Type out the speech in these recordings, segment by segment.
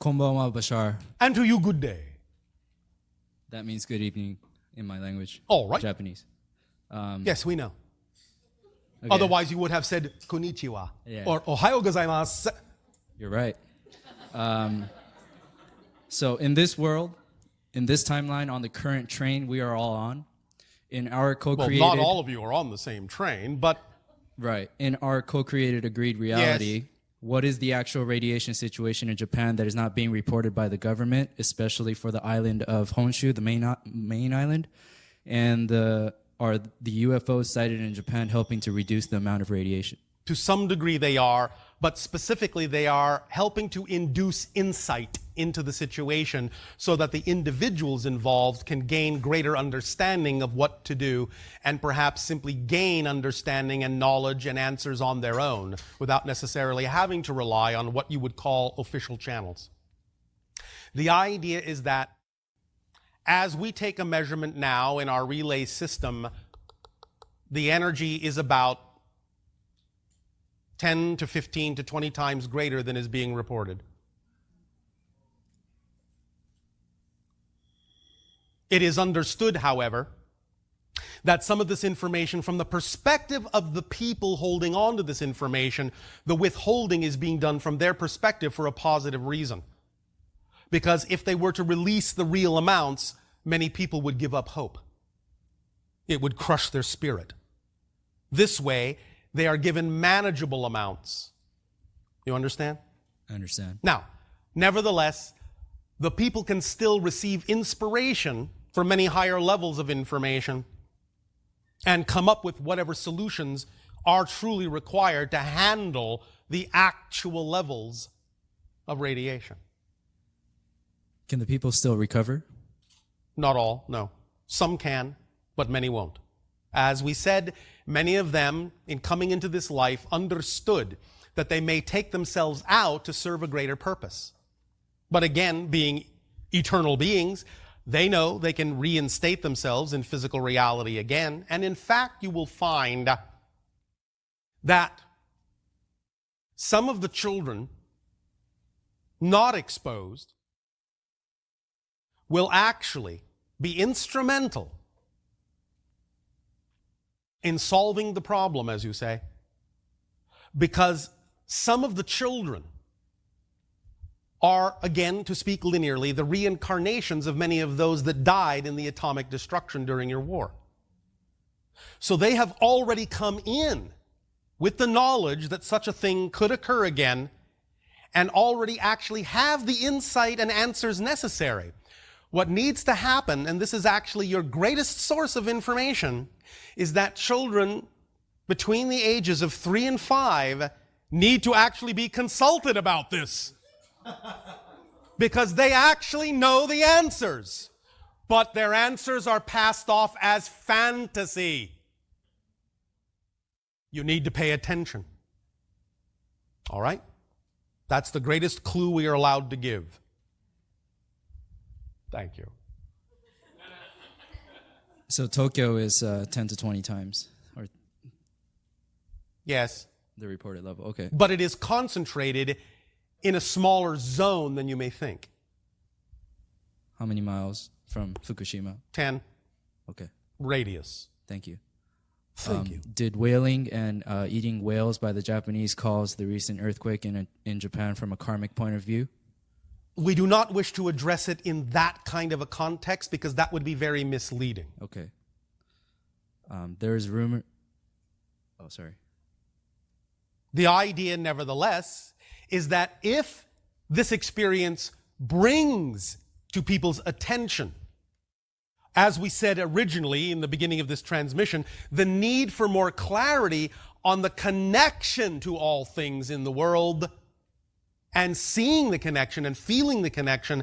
Konbanwa, Bashar. And to you, good day. That means good evening in my language. All right. Japanese. Yes, we know. Okay. Otherwise, you would have said konnichiwa Yeah. or ohayo gozaimasu. You're right. So in this world, in this timeline, on the current train we are all on, in our Well, co-created... not all of you are on the same train, but... Right. In our co-created agreed reality, what is the actual radiation situation in Japan that is not being reported by the government, especially for the island of Honshu, the main island, and are the UFOs sighted in Japan helping to reduce the amount of radiation? To some degree they are, but specifically they are helping to induce insight into the situation so that the individuals involved can gain greater understanding of what to do and perhaps simply gain understanding and knowledge and answers on their own without necessarily having to rely on what you would call official channels. The idea is that as we take a measurement now in our relay system, the energy is about 10 to 15 to 20 times greater than is being reported. It is understood, however, that some of this information, from the perspective of the people holding on to this information, the withholding is being done from their perspective for a positive reason. Because if they were to release the real amounts, many people would give up hope. It would crush their spirit. This way, they are given manageable amounts. You understand? I understand. Now, nevertheless, the people can still receive inspiration for many higher levels of information and come up with whatever solutions are truly required to handle the actual levels of radiation. Can the people still recover? Not all, no. Some can, but many won't. As we said, many of them, in coming into this life, understood that they may take themselves out to serve a greater purpose. But again, being eternal beings, they know they can reinstate themselves in physical reality again. And in fact, you will find that some of the children not exposed will actually be instrumental in solving the problem, as you say, because some of the children are, again, to speak linearly, the reincarnations of many of those that died in the atomic destruction during your war. So they have already come in with the knowledge that such a thing could occur again and already actually have the insight and answers necessary. What needs to happen, and this is actually your greatest source of information, is that children between the ages of 3 and 5 need to actually be consulted about this. Because they actually know the answers, but their answers are passed off as fantasy. You need to pay attention. All right? That's the greatest clue we are allowed to give. Thank you. So Tokyo is 10 to 20 times, or Yes. the reported level. Okay. But it is concentrated in a smaller zone than you may think. How many miles from Fukushima? 10 Okay. radius. Thank you. Thank you. Did whaling and eating whales by the Japanese cause the recent earthquake in Japan from a karmic point of view? We do not wish to address it in that kind of a context because that would be very misleading. Okay. There is rumor... Oh, sorry. The idea, nevertheless, is that if this experience brings to people's attention, as we said originally in the beginning of this transmission, the need for more clarity on the connection to all things in the world, and seeing the connection and feeling the connection,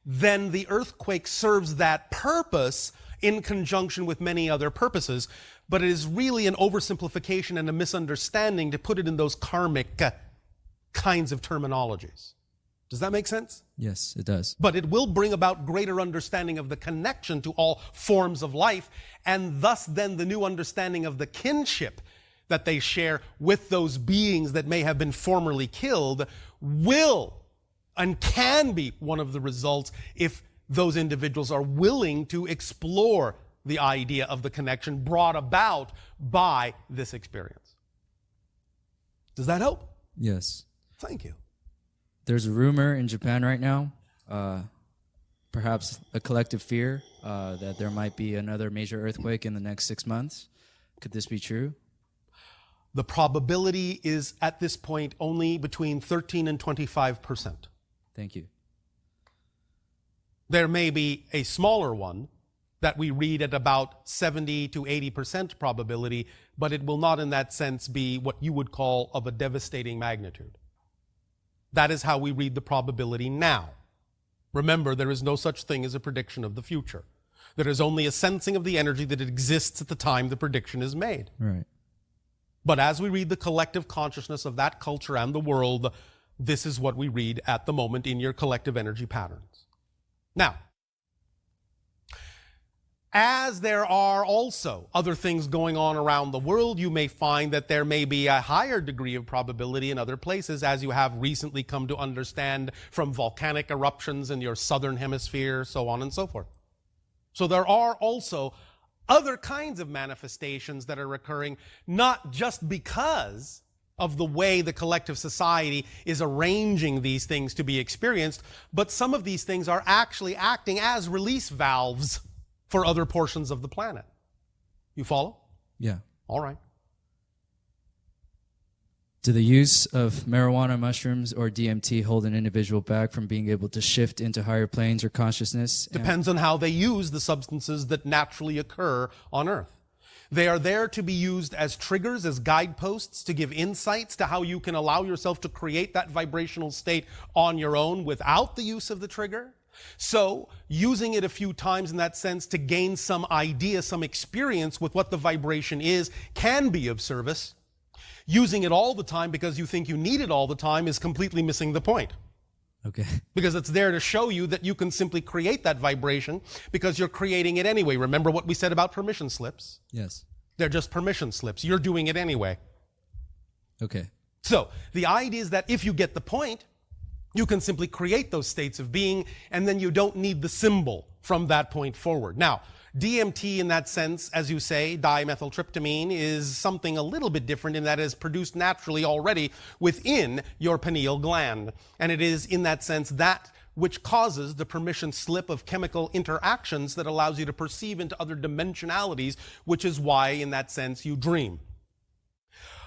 then the earthquake serves that purpose in conjunction with many other purposes. But it is really an oversimplification and a misunderstanding to put it in those karmic kinds of terminologies. Does that make sense? Yes, it does. But it will bring about greater understanding of the connection to all forms of life, and thus then the new understanding of the kinship that they share with those beings that may have been formerly killed will and can be one of the results if those individuals are willing to explore the idea of the connection brought about by this experience. Does that help? Yes. Thank you. There's a rumor in Japan right now, perhaps a collective fear that there might be another major earthquake in the next 6 months. Could this be true? The probability is at this point only between 13 and 25%. Thank you. There may be a smaller one that we read at about 70 to 80% probability, but it will not in that sense be what you would call of a devastating magnitude. That is how we read the probability now. Remember, there is no such thing as a prediction of the future. There is only a sensing of the energy that exists at the time the prediction is made. Right. But as we read the collective consciousness of that culture and the world, this is what we read at the moment in your collective energy patterns. Now, as there are also other things going on around the world, you may find that there may be a higher degree of probability in other places, as you have recently come to understand from volcanic eruptions in your southern hemisphere, so on and so forth. So there are also other kinds of manifestations that are occurring, not just because of the way the collective society is arranging these things to be experienced, but some of these things are actually acting as release valves for other portions of the planet. You follow? Yeah. All right. Do the use of marijuana, mushrooms, or DMT hold an individual back from being able to shift into higher planes or consciousness? Depends on how they use the substances that naturally occur on Earth. They are there to be used as triggers, as guideposts, to give insights to how you can allow yourself to create that vibrational state on your own without the use of the trigger. So, using it a few times in that sense to gain some idea, some experience with what the vibration is, can be of service. Using it all the time because you think you need it all the time is completely missing the point. Okay. Because it's there to show you that you can simply create that vibration because you're creating it anyway. Remember what we said about permission slips? Yes. They're just permission slips. You're doing it anyway. Okay. So, the idea is that if you get the point, you can simply create those states of being, and then you don't need the symbol from that point forward. Now, DMT in that sense, as you say, dimethyltryptamine, is something a little bit different in that it is produced naturally already within your pineal gland. And it is in that sense that which causes the permission slip of chemical interactions that allows you to perceive into other dimensionalities, which is why in that sense you dream.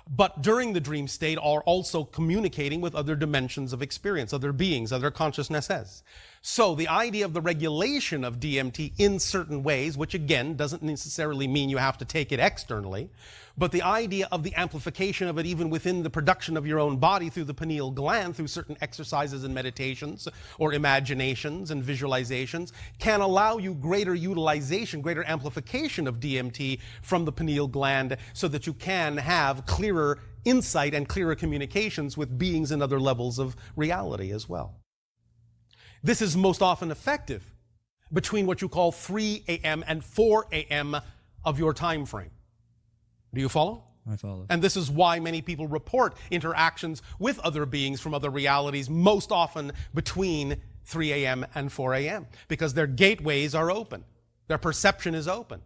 But during the dream state are also communicating with other dimensions of experience, other beings, other consciousnesses. So the idea of the regulation of DMT in certain ways, which again doesn't necessarily mean you have to take it externally, but the idea of the amplification of it even within the production of your own body through the pineal gland, through certain exercises and meditations or imaginations and visualizations, can allow you greater utilization, greater amplification of DMT from the pineal gland so that you can have clearer insight and clearer communications with beings in other levels of reality as well. This is most often effective between what you call 3 a.m. and 4 a.m. of your time frame. Do you follow? I follow. And this is why many people report interactions with other beings from other realities most often between 3 a.m. and 4 a.m. because their gateways are open. Their perception is open.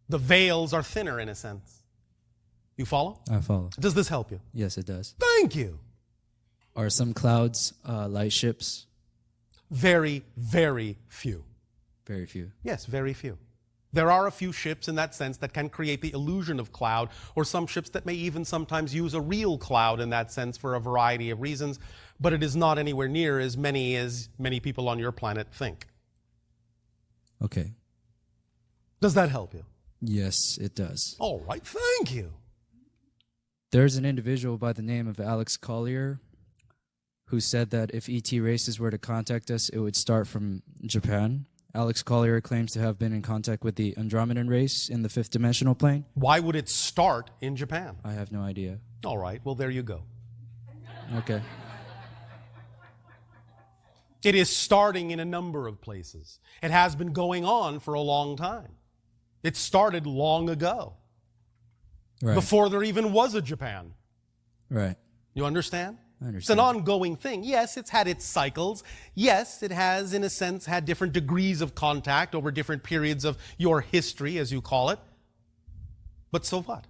The veils are thinner in a sense. You follow? I follow. Does this help you? Yes, it does. Thank you. Are some clouds light ships? Very, very few. Very few. Yes, very few. There are a few ships in that sense that can create the illusion of cloud, or some ships that may even sometimes use a real cloud in that sense for a variety of reasons, but it is not anywhere near as many people on your planet think. Okay. Does that help you? Yes, it does. All right, thank you. There's an individual by the name of Alex Collier who said that if ET races were to contact us, it would start from Japan. Alex Collier claims to have been in contact with the Andromedan race in the fifth dimensional plane. Why would it start in Japan? I have no idea. All right, well, there you go. Okay. It is starting in a number of places. It has been going on for a long time. It started long ago, Right. before there even was a Japan. Right. You understand? I understand. It's an ongoing thing. Yes, it's had its cycles. Yes, it has, in a sense, had different degrees of contact over different periods of your history, as you call it. But so what?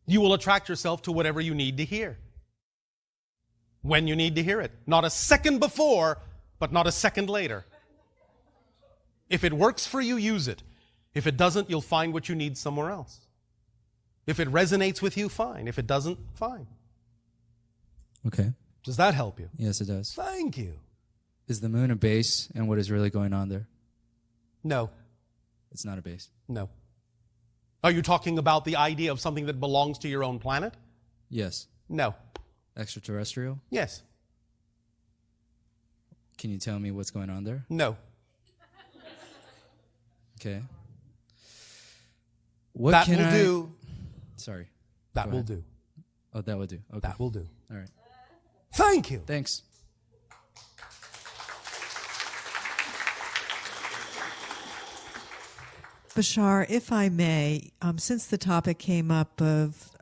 You will attract yourself to whatever you need to hear. When you need to hear it. Not a second before, but not a second later. If it works for you, use it. If it doesn't, you'll find what you need somewhere else. If it resonates with you, fine. If it doesn't, fine. Okay. Does that help you? Yes, it does. Thank you. Is the moon a base, and what is really going on there? No. It's not a base. No. Are you talking about the idea of something that belongs to your own planet? Yes. No. Extraterrestrial? Yes. Can you tell me what's going on there? No. Okay. What that can will I do. Sorry. That will do. Oh, that will do. Okay. That will do. All right. Thank you. Thanks. Bashar, if I may, since the topic came up of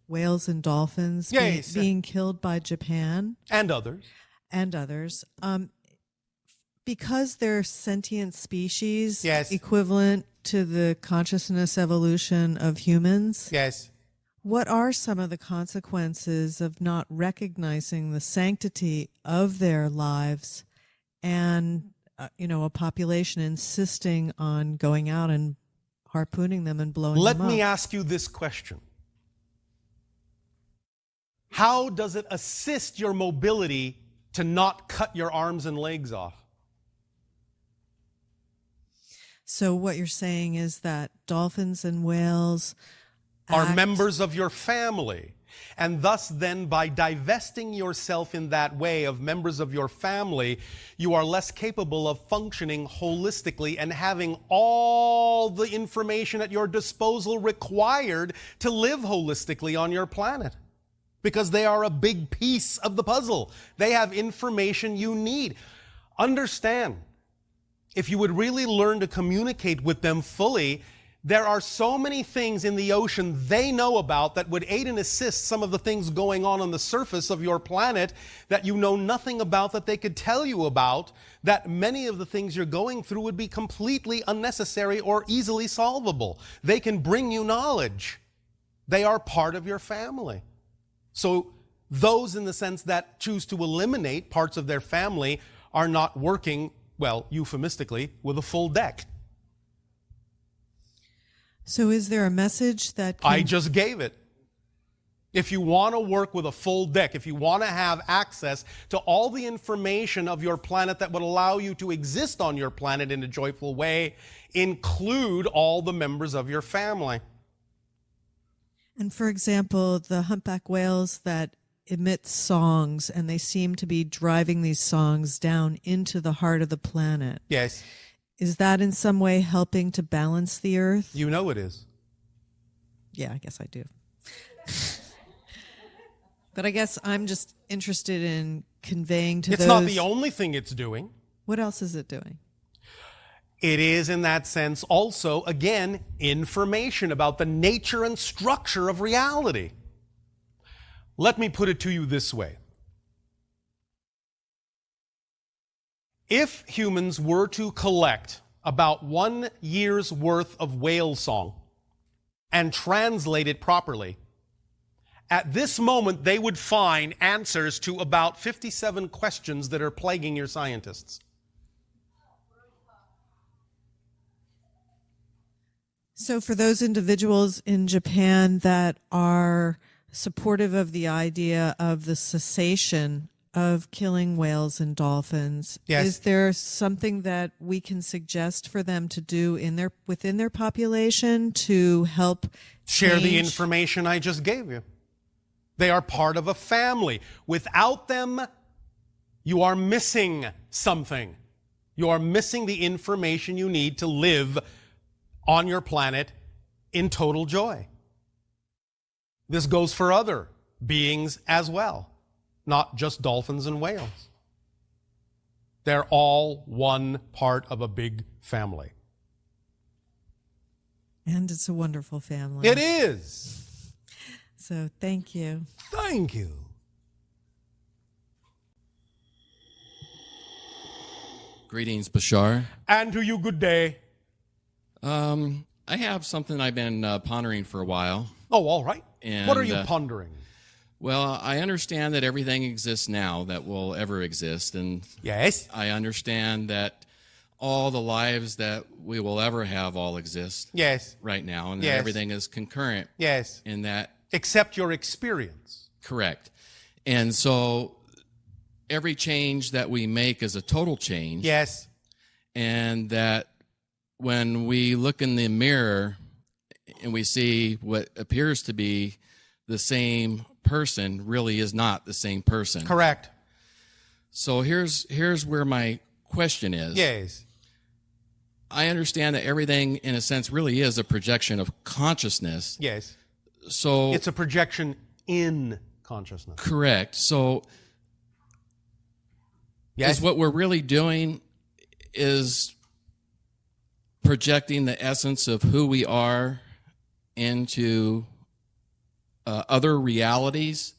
whales and dolphins being killed by Japan and others, because they're sentient species, yes, equivalent to the consciousness evolution of humans, yes, what are some of the consequences of not recognizing the sanctity of their lives and a population insisting on going out and harpooning them and blowing them up? Let me ask you this question. How does it assist your mobility to not cut your arms and legs off? So what you're saying is that dolphins and whales are members of your family. And thus then, by divesting yourself in that way of members of your family, you are less capable of functioning holistically and having all the information at your disposal required to live holistically on your planet. Because they are a big piece of the puzzle. They have information you need. Understand, if you would really learn to communicate with them fully, there are so many things in the ocean they know about that would aid and assist some of the things going on the surface of your planet that you know nothing about, that they could tell you about, that many of the things you're going through would be completely unnecessary or easily solvable. They can bring you knowledge. They are part of your family. So those in the sense that choose to eliminate parts of their family are not working, well, euphemistically, with a full deck. So is there a message that I just gave it. If you want to work with a full deck, if you want to have access to all the information of your planet that would allow you to exist on your planet in a joyful way, include all the members of your family. And for example, the humpback whales that emit songs, and they seem to be driving these songs down into the heart of the planet. Yes. Is that in some way helping to balance the earth? You know it is. Yeah, I guess I do. But I guess I'm just interested in conveying to those... It's not the only thing it's doing. What else is it doing? It is, in that sense, also, again, information about the nature and structure of reality. Let me put it to you this way. If humans were to collect about 1 year's worth of whale song and translate it properly, at this moment they would find answers to about 57 questions that are plaguing your scientists. So for those individuals in Japan that are supportive of the idea of the cessation of killing whales and dolphins, yes, is there something that we can suggest for them to do within their population to help share the information I just gave you? They are part of a family. Without them, you are missing something. You are missing the information you need to live on your planet in total joy. This goes for other beings as well, not just dolphins and whales. They're all one part of a big family. And it's a wonderful family. It is. So thank you. Thank you. Greetings, Bashar. And to you, good day. I have something I've been pondering for a while. Oh, all right. And, what are you pondering? Well, I understand that everything exists now that will ever exist, and Yes. I understand that all the lives that we will ever have all exist Yes. right now, and that Yes. everything is concurrent Yes. in that. Except your experience. Correct. And so every change that we make is a total change. Yes. And that when we look in the mirror and we see what appears to be the same person really is not the same person. Correct. So here's where my question is. Yes. I understand that everything in a sense really is a projection of consciousness. Yes. So It's a projection in consciousness. correct. So Yes. is what we're really doing is projecting the essence of who we are into other realities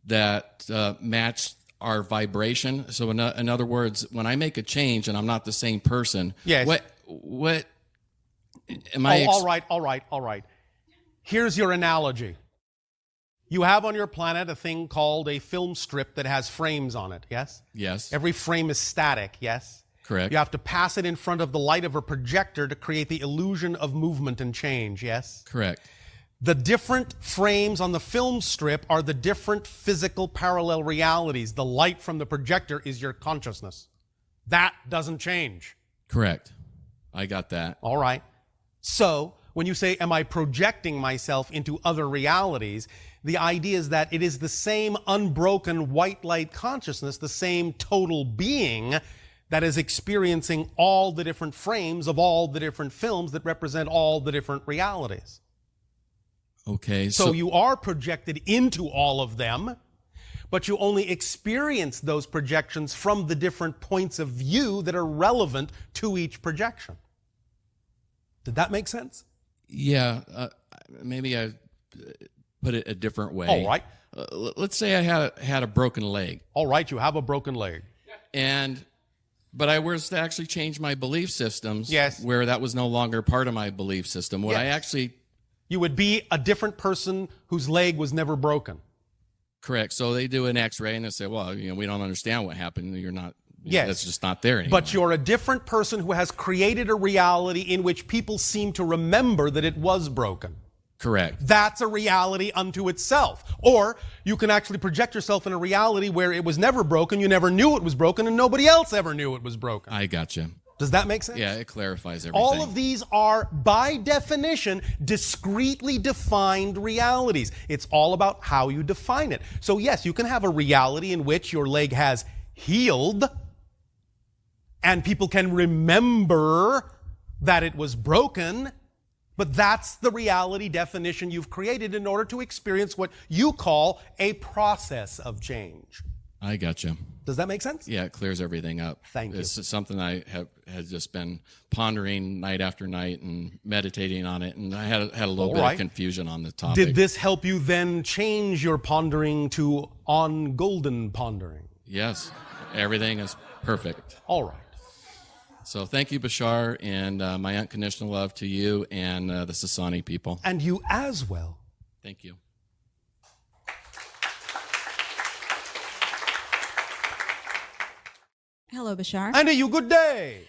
that match our vibration. So in other words, when I make a change and I'm not the same person, Yes. what am I? all right. Here's your analogy. You have on your planet a thing called a film strip that has frames on it, yes? Yes. Every frame is static, yes? Correct. You have to pass it in front of the light of a projector to create the illusion of movement and change, yes? Correct. The different frames on the film strip are the different physical parallel realities. The light from the projector is your consciousness. That doesn't change. Correct. I got that. All right. So, when you say, am I projecting myself into other realities, the idea is that it is the same unbroken white light consciousness, the same total being that is experiencing all the different frames of all the different films that represent all the different realities. Okay. So you are projected into all of them, but you only experience those projections from the different points of view that are relevant to each projection. Did that make sense? Yeah. Maybe I put it a different way. All right. Let's say I had a broken leg. All right, you have a broken leg. But I was to actually change my belief systems. Yes. Where that was no longer part of my belief system. Would I Yes. actually? You would be a different person whose leg was never broken. Correct. So they do an X-ray and they say, well, we don't understand what happened. You're not. Yes. That's just not there anymore. But you're a different person who has created a reality in which people seem to remember that it was broken. Correct. That's a reality unto itself. Or you can actually project yourself in a reality where it was never broken, you never knew it was broken, and nobody else ever knew it was broken. I gotcha. Does that make sense? Yeah, it clarifies everything. All of these are, by definition, discretely defined realities. It's all about how you define it. So yes, you can have a reality in which your leg has healed, and people can remember that it was broken, but that's the reality definition you've created in order to experience what you call a process of change. I gotcha. Does that make sense? Yeah, it clears everything up. Thank you. It's something I have just been pondering night after night and meditating on it, and I had a little bit of confusion on the topic. Did this help you then change your pondering to on golden pondering? Yes, everything is perfect. All right. So thank you, Bashar, and my unconditional love to you and the Sasani people. And you as well. Thank you. Hello, Bashar. And you good day.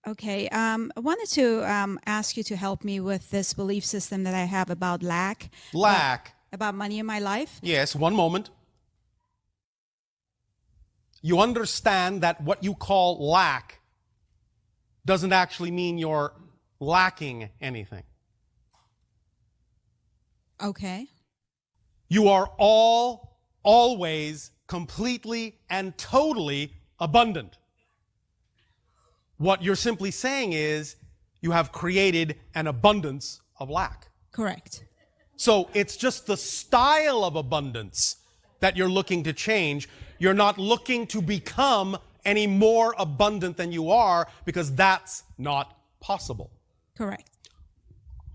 Okay. I wanted to ask you to help me with this belief system that I have about lack. Lack. About money in my life. Yes, one moment. You understand that what you call lack doesn't actually mean you're lacking anything. Okay. You are always, completely, and totally abundant. What you're simply saying is you have created an abundance of lack. Correct. So it's just the style of abundance that you're looking to change. You're not looking to become any more abundant than you are, because that's not possible. Correct.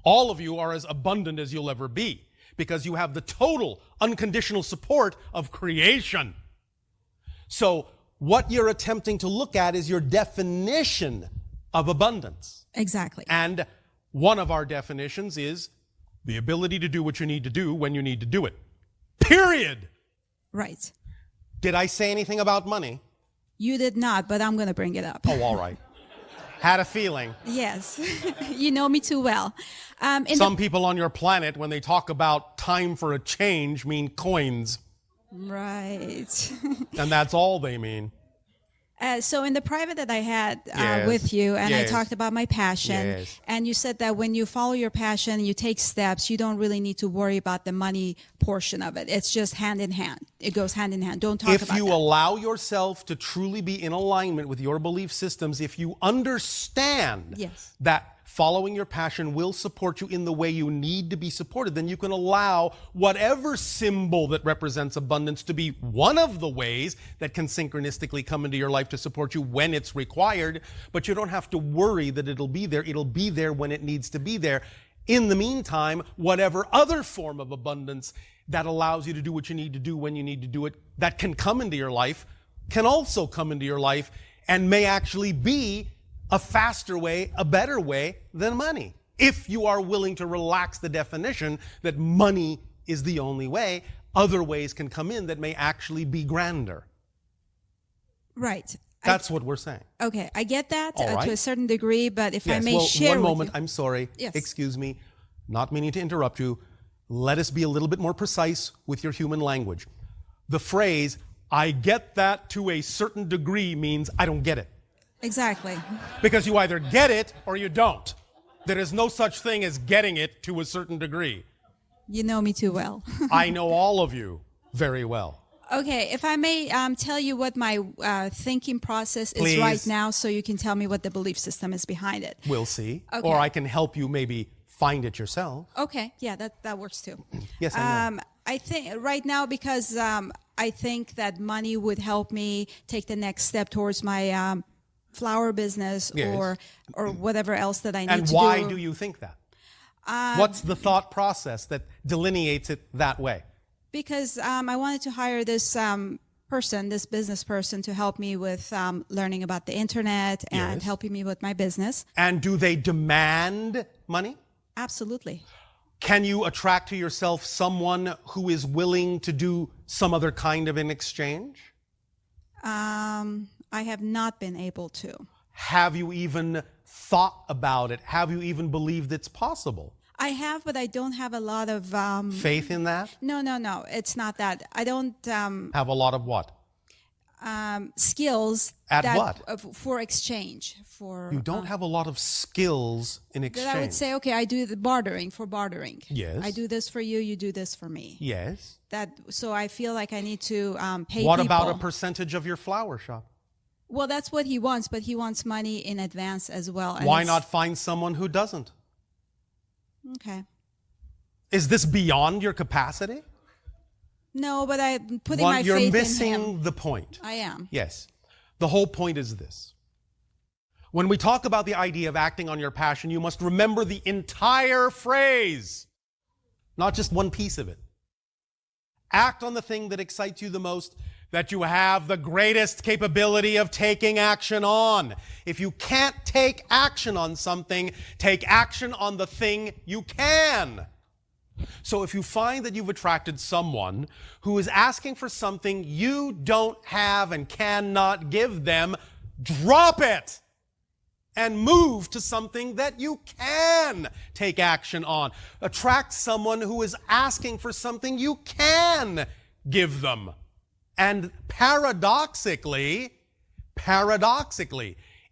All of you are as abundant as you'll ever be, because you have the total unconditional support of creation. So what you're attempting to look at is your definition of abundance. Exactly. And one of our definitions is the ability to do what you need to do when you need to do it. Period. Right. Did I say anything about money? You did not, but I'm going to bring it up. Oh, all right. Had a feeling. Yes. You know me too well. Some people on your planet, when they talk about time for a change, mean coins. Right. And that's all they mean. So in the private that I had Yes. with you, and I Yes. talked about my passion, Yes. and you said that when you follow your passion, you take steps, you don't really need to worry about the money portion of it. It's just hand in hand. It goes hand in hand. Don't talk If about you that. allow yourself to truly be in alignment with your belief systems, if you understand Yes. that following your passion will support you in the way you need to be supported, then you can allow whatever symbol that represents abundance to be one of the ways that can synchronistically come into your life to support you when it's required. But you don't have to worry that it'll be there. It'll be there when it needs to be there. In the meantime, whatever other form of abundance that allows you to do what you need to do when you need to do it, that can come into your life, can also come into your life and may actually be a faster way, a better way than money. If you are willing to relax the definition that money is the only way, other ways can come in that may actually be grander. Right. That's what we're saying. Okay, I get that All right. to a certain degree, but if I may well, share one with moment. you. I'm sorry. Yes. Excuse me. Not meaning to interrupt you. Let us be a little bit more precise with your human language. The phrase, I get that to a certain degree, means I don't get it. Exactly. Because you either get it or you don't. There is no such thing as getting it to a certain degree. You know me too well. I know all of you very well. Okay, if I may tell you what my thinking process is Please. right now, so you can tell me what the belief system is behind it. We'll see. Okay. Or I can help you maybe find it yourself. Okay, yeah, that works too. Yes, I know. I think right now, because I think that money would help me take the next step towards my flower business Yes. or whatever else that I need And to why do. do you think that? What's the thought process that delineates it that way? Because I wanted to hire this this business person, to help me with learning about the internet and Yes. helping me with my business. And do they demand money? Absolutely. Can you attract to yourself someone who is willing to do some other kind of an exchange? I have not been able to. Have you even thought about it? Have you even believed it's possible? I have, but I don't have a lot of... Faith in that? No. It's not that. I don't Have a lot of what? skills At that, what? For exchange. For You don't have a lot of skills in exchange. that I would say, okay, I do the bartering for bartering. Yes. I do this for you, you do this for me. Yes. So I feel like I need to pay What people. about a percentage of your flower shop? Well, that's what he wants, but he wants money in advance as well. and Why it's- not find someone who doesn't? Okay. Is this beyond your capacity? No, but I'm putting my You're faith in missing him. the point. I am. Yes. The whole point is this. When we talk about the idea of acting on your passion, you must remember the entire phrase, not just one piece of it. Act on the thing that excites you the most, that you have the greatest capability of taking action on. If you can't take action on something, take action on the thing you can. So if you find that you've attracted someone who is asking for something you don't have and cannot give them, drop it and move to something that you can take action on. Attract someone who is asking for something you can give them. And paradoxically,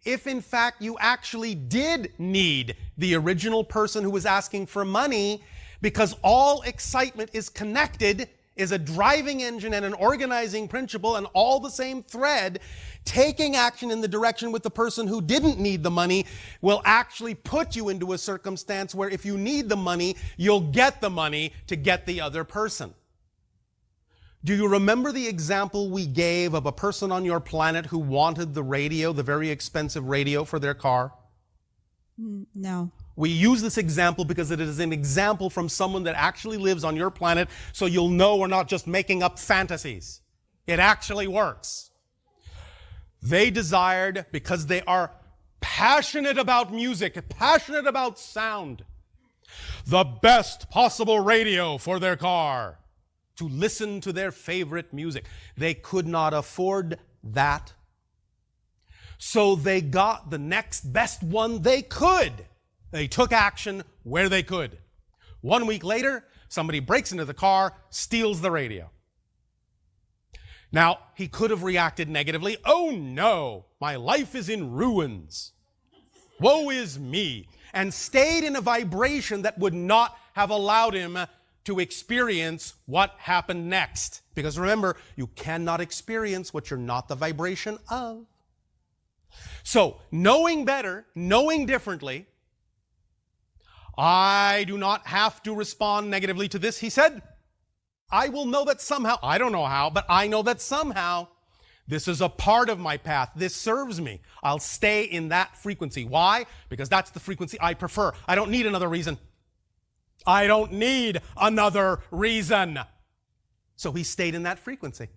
if in fact you actually did need the original person who was asking for money, because all excitement is connected, is a driving engine and an organizing principle and all the same thread, taking action in the direction with the person who didn't need the money will actually put you into a circumstance where if you need the money, you'll get the money to get the other person. Do you remember the example we gave of a person on your planet who wanted the radio, the very expensive radio for their car? No. We use this example because it is an example from someone that actually lives on your planet, so you'll know we're not just making up fantasies. It actually works. They desired, because they are passionate about music, passionate about sound, the best possible radio for their car to listen to their favorite music. They could not afford that. So they got the next best one they could. They took action where they could. 1 week later, somebody breaks into the car, steals the radio. Now, he could have reacted negatively. Oh no, my life is in ruins. Woe is me. And stayed in a vibration that would not have allowed him to experience what happened next. Because remember, you cannot experience what you're not the vibration of. So, knowing better, knowing differently, I do not have to respond negatively to this, he said. I will know that somehow, I don't know how, but I know that somehow this is a part of my path. This serves me. I'll stay in that frequency. Why? Because that's the frequency I prefer. I don't need another reason. I don't need another reason. So he stayed in that frequency.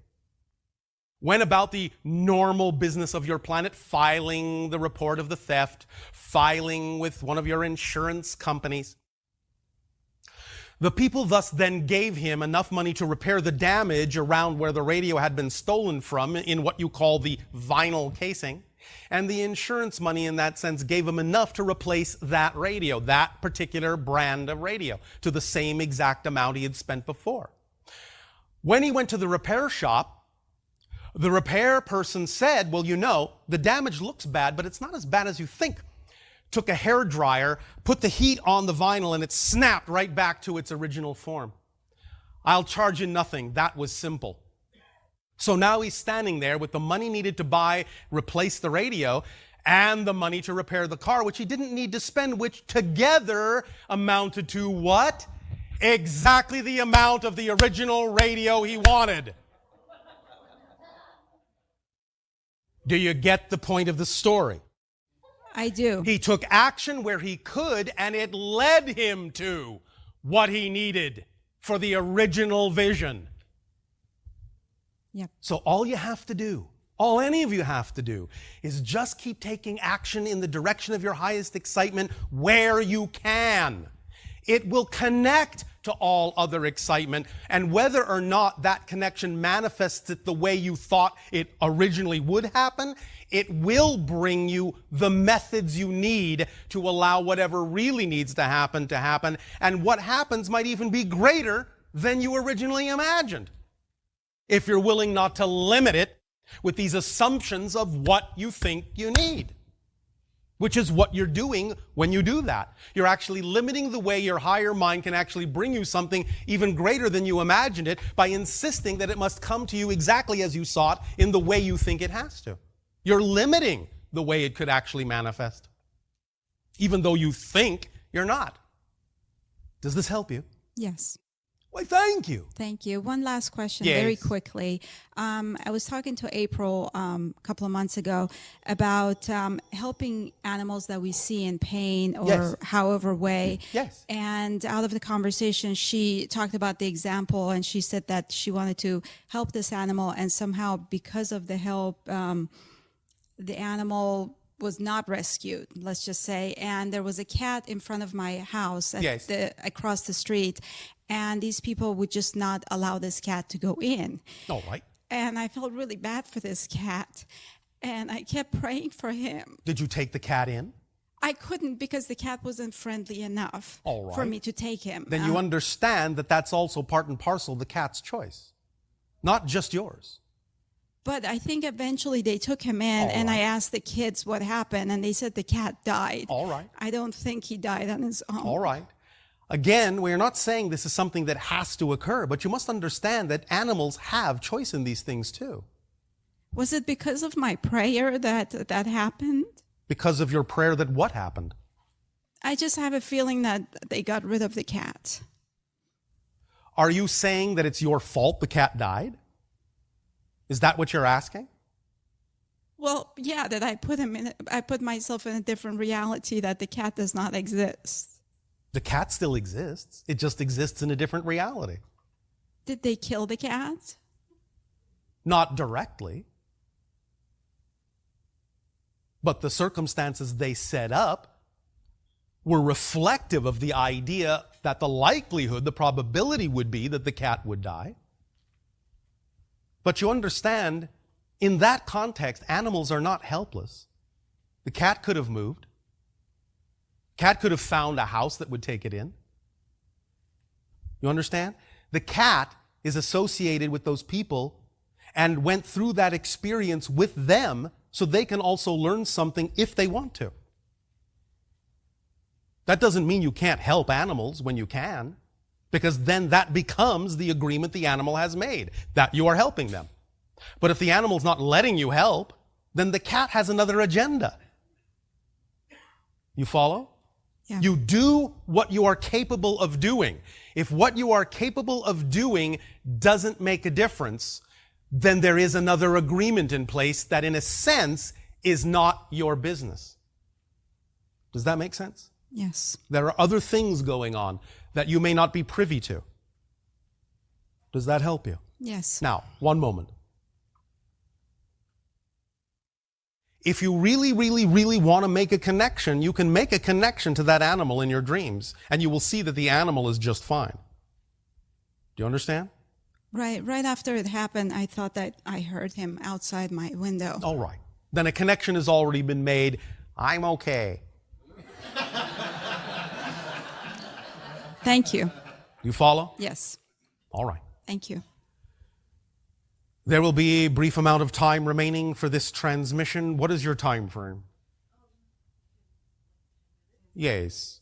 Went about the normal business of your planet, filing the report of the theft, filing with one of your insurance companies. The people thus then gave him enough money to repair the damage around where the radio had been stolen from in what you call the vinyl casing. And the insurance money in that sense gave him enough to replace that radio, that particular brand of radio, to the same exact amount he had spent before. When he went to the repair shop, the repair person said, well, you know, the damage looks bad, but it's not as bad as you think. Took a hairdryer, put the heat on the vinyl, and it snapped right back to its original form. I'll charge you nothing. That was simple. So now he's standing there with the money needed to replace the radio, and the money to repair the car, which he didn't need to spend, which together amounted to what? Exactly the amount of the original radio he wanted. Do you get the point of the story? I do. He took action where he could, and it led him to what he needed for the original vision. Yep. So all you have to do, all any of you have to do, is just keep taking action in the direction of your highest excitement where you can. It will connect to all other excitement, and whether or not that connection manifests it the way you thought it originally would happen, it will bring you the methods you need to allow whatever really needs to happen, and what happens might even be greater than you originally imagined, if you're willing not to limit it with these assumptions of what you think you need. Which is what you're doing when you do that. You're actually limiting the way your higher mind can actually bring you something even greater than you imagined it by insisting that it must come to you exactly as you sought in the way you think it has to. You're limiting the way it could actually manifest, even though you think you're not. Does this help you? Yes. Why, thank you. Thank you. One last question, Yes. very quickly. I was talking to April a couple of months ago about helping animals that we see in pain or Yes. however way. Yes. And out of the conversation, she talked about the example, and she said that she wanted to help this animal, and somehow because of the help, the animal was not rescued, let's just say. And there was a cat in front of my house Yes. across the street. And these people would just not allow this cat to go in. All right. And I felt really bad for this cat. And I kept praying for him. Did you take the cat in? I couldn't because the cat wasn't friendly enough All right. for me to take him. Then you understand that that's also part and parcel the cat's choice, not just yours. But I think eventually they took him in, and I asked the kids what happened, and they said the cat died. All right. I don't think he died on his own. All right. Again, we're not saying this is something that has to occur, but you must understand that animals have choice in these things too. Was it because of my prayer that happened? Because of your prayer that what happened? I just have a feeling that they got rid of the cat. Are you saying that it's your fault the cat died? Is that what you're asking? Well, yeah, that I put myself in a different reality, that the cat does not exist. The cat still exists. It just exists in a different reality. Did they kill the cat? Not directly. But the circumstances they set up were reflective of the idea that the likelihood, the probability would be that the cat would die. But you understand, in that context, animals are not helpless. The cat could have moved. Cat could have found a house that would take it in. You understand? The cat is associated with those people and went through that experience with them so they can also learn something if they want to. That doesn't mean you can't help animals when you can, because then that becomes the agreement the animal has made, that you are helping them. But if the animal's not letting you help, then the cat has another agenda. You follow? Yeah. You do what you are capable of doing. If what you are capable of doing doesn't make a difference, then there is another agreement in place that in a sense is not your business. Does that make sense? Yes. There are other things going on that you may not be privy to. Does that help you? Yes. Now, one moment. If you really, really, really want to make a connection, you can make a connection to that animal in your dreams, and you will see that the animal is just fine. Do you understand? Right after it happened, I thought that I heard him outside my window. All right. Then a connection has already been made. I'm okay. Thank you. You follow? Yes. All right. Thank you. There will be a brief amount of time remaining for this transmission. What is your time frame? Yes.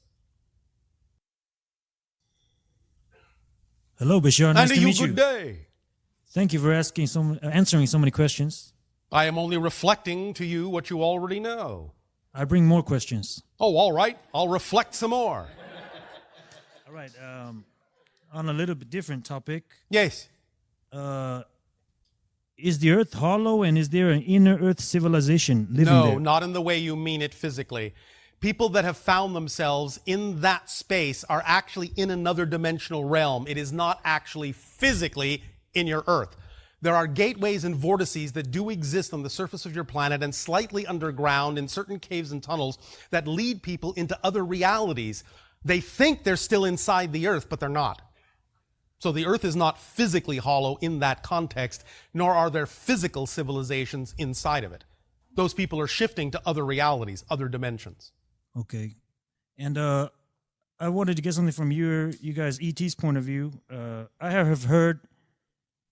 Hello, Bashar. Nice to meet you. Good day. Thank you for answering so many questions. I am only reflecting to you what you already know. I bring more questions. Oh, all right. I'll reflect some more. All right. On a little bit different topic. Yes. Is the Earth hollow, and is there an inner Earth civilization living there? No, not in the way you mean it physically. People that have found themselves in that space are actually in another dimensional realm. It is not actually physically in your Earth. There are gateways and vortices that do exist on the surface of your planet and slightly underground in certain caves and tunnels that lead people into other realities. They think they're still inside the Earth, but they're not. So the Earth is not physically hollow in that context, nor are there physical civilizations inside of it. Those people are shifting to other realities, other dimensions. Okay. And I wanted to get something from you guys, ET's point of view. I have heard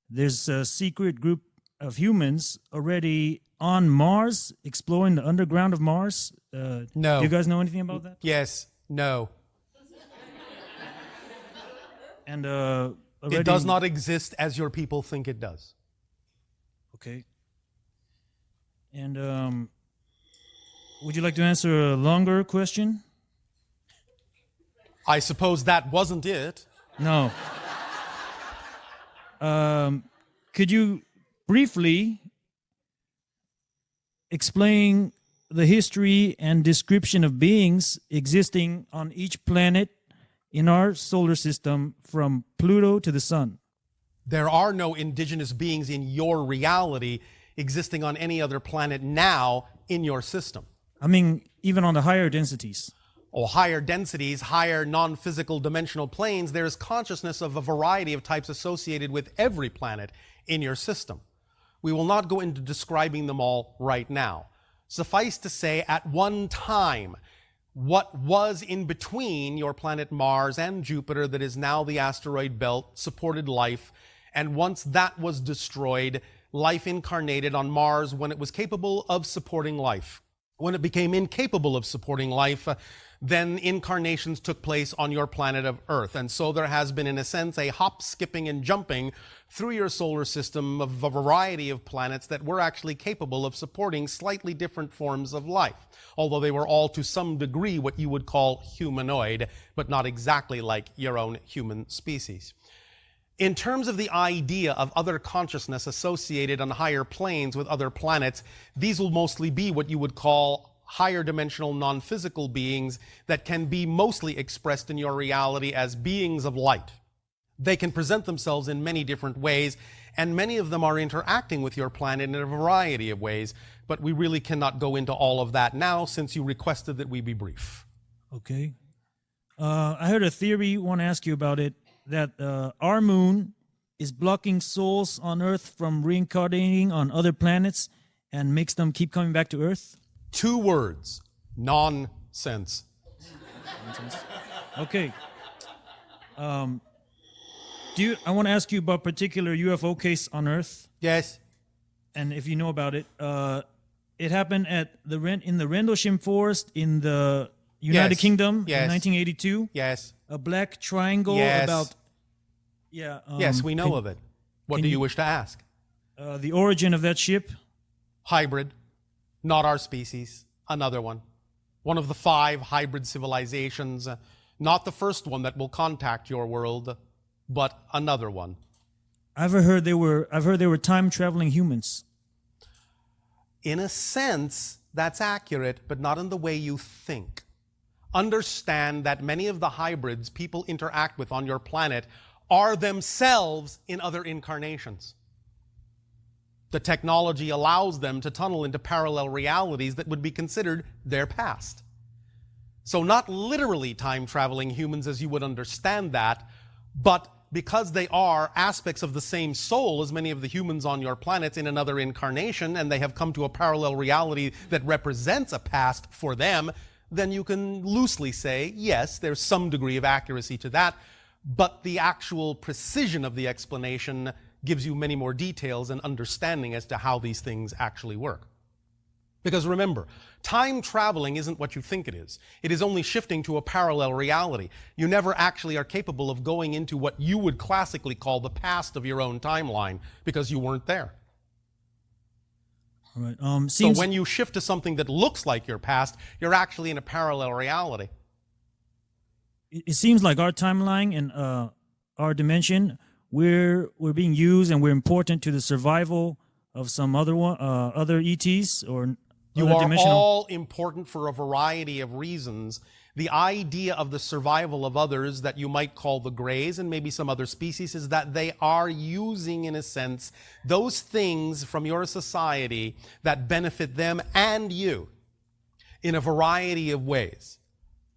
there's a secret group of humans already on Mars, exploring the underground of Mars. No. Do you guys know anything about that? Yes. No. And it does not exist as your people think it does. Okay. And would you like to answer a longer question? I suppose that wasn't it. No. Could you briefly explain the history and description of beings existing on each planet in our solar system from Pluto to the sun? There are no indigenous beings in your reality existing on any other planet now in your system. I mean, even on the higher densities. Or higher densities, higher non-physical dimensional planes, there is consciousness of a variety of types associated with every planet in your system. We will not go into describing them all right now. Suffice to say, at one time, what was in between your planet Mars and Jupiter, that is now the asteroid belt, supported life. And once that was destroyed, life incarnated on Mars when it was capable of supporting life. When it became incapable of supporting life, then incarnations took place on your planet of Earth. And so there has been, in a sense, a hop, skipping, and jumping through your solar system of a variety of planets that were actually capable of supporting slightly different forms of life, although they were all to some degree what you would call humanoid, but not exactly like your own human species. In terms of the idea of other consciousness associated on higher planes with other planets, these will mostly be what you would call higher dimensional non-physical beings that can be mostly expressed in your reality as beings of light. They can present themselves in many different ways, and many of them are interacting with your planet in a variety of ways, but we really cannot go into all of that now since you requested that we be brief. Okay. I heard a theory, I want to ask you about it, that our moon is blocking souls on Earth from reincarnating on other planets and makes them keep coming back to Earth? 2 words. Nonsense. Okay. I want to ask you about a particular UFO case on Earth, Yes. and if you know about it. It happened in the Rendlesham Forest in the United Yes. Kingdom Yes. in 1982. Yes. A black triangle Yes. about... Yeah. Yes, we know of it. What can do you you- wish to ask? The origin of that ship. Hybrid. Not our species. Another one. One of the 5 hybrid civilizations. Not the first one that will contact your world, but another one. I've heard they were time traveling humans. In a sense, that's accurate, but not in the way you think. Understand that many of the hybrids people interact with on your planet are themselves in other incarnations. The technology allows them to tunnel into parallel realities that would be considered their past. So not literally time-traveling humans as you would understand that, but because they are aspects of the same soul as many of the humans on your planet in another incarnation, and they have come to a parallel reality that represents a past for them, then you can loosely say, yes, there's some degree of accuracy to that, but the actual precision of the explanation gives you many more details and understanding as to how these things actually work. Because remember, time traveling isn't what you think it is. It is only shifting to a parallel reality. You never actually are capable of going into what you would classically call the past of your own timeline because you weren't there. All right. Seems So when you shift to something that looks like your past, you're actually in a parallel reality. it seems like our timeline and our dimension, we're being used and we're important to the survival of some other ETs or You other are dimensional. all important for a variety of reasons. The idea of the survival of others that you might call the Greys and maybe some other species is that they are using, in a sense, those things from your society that benefit them and you in a variety of ways.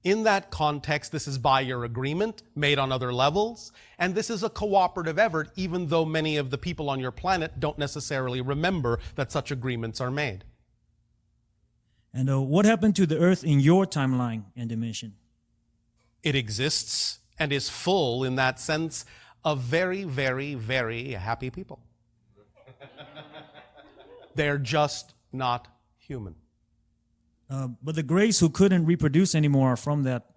In that context, this is by your agreement, made on other levels, and this is a cooperative effort, even though many of the people on your planet don't necessarily remember that such agreements are made. And what happened to the Earth in your timeline and dimension? It exists and is full, in that sense, of very, very, very happy people. They're just not human. But the Greys who couldn't reproduce anymore are from that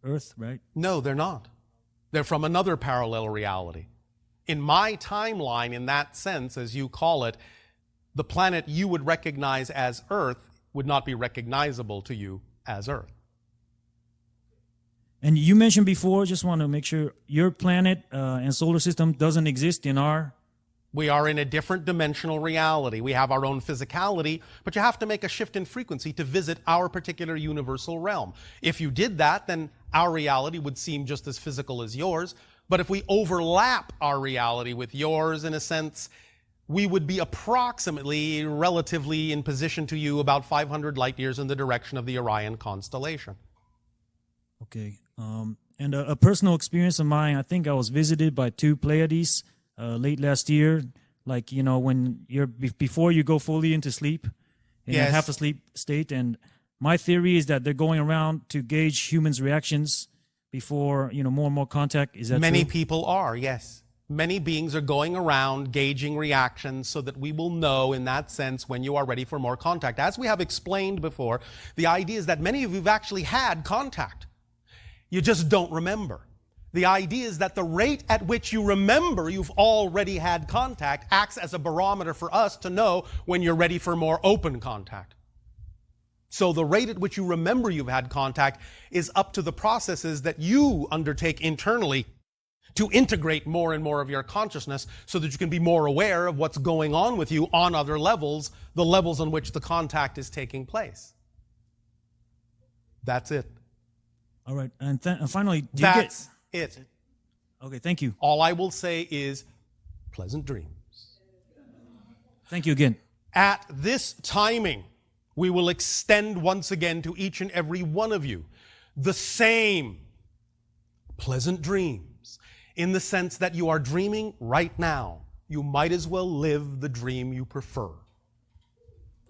Earth, right? No, they're not. They're from another parallel reality. In my timeline, in that sense, as you call it, the planet you would recognize as Earth would not be recognizable to you as Earth. And you mentioned before, just want to make sure, your planet and solar system doesn't exist in our... We are in a different dimensional reality. We have our own physicality, but you have to make a shift in frequency to visit our particular universal realm. If you did that, then our reality would seem just as physical as yours. But if we overlap our reality with yours, in a sense, we would be approximately, relatively in position to you about 500 light years in the direction of the Orion constellation. Okay. And a personal experience of mine, I think I was visited by 2 Pleiades late last year. Like, you know, when you're before you go fully into sleep, in Yes. a half asleep state. And my theory is that they're going around to gauge humans' reactions before, you know, more and more contact. Is that Many true? people are, yes. Many beings are going around gauging reactions so that we will know, in that sense, when you are ready for more contact. As we have explained before, the idea is that many of you have actually had contact. You just don't remember. The idea is that the rate at which you remember you've already had contact acts as a barometer for us to know when you're ready for more open contact. So the rate at which you remember you've had contact is up to the processes that you undertake internally to integrate more and more of your consciousness so that you can be more aware of what's going on with you on other levels, the levels on which the contact is taking place. That's it. All right. And finally, That's it. Okay, thank you. All I will say is pleasant dreams. Thank you again. At this timing, we will extend once again to each and every one of you the same pleasant dreams, in the sense that you are dreaming right now. You might as well live the dream you prefer.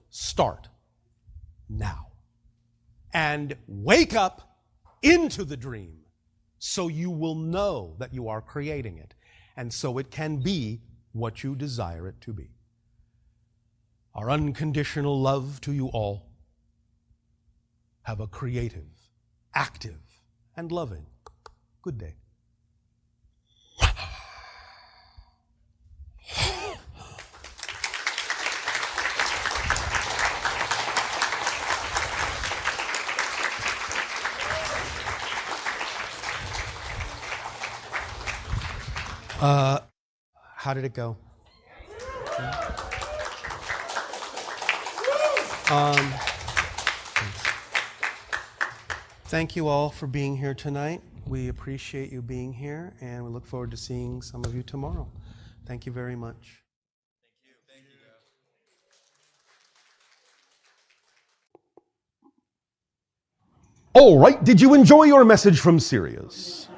Start now. And wake up into the dream so you will know that you are creating it. And so it can be what you desire it to be. Our unconditional love to you all. Have a creative, active, and loving good day. How did it go? Thank you all for being here tonight. We appreciate you being here, and we look forward to seeing some of you tomorrow. Thank you very much. Thank you. All right, did you enjoy your message from Sirius?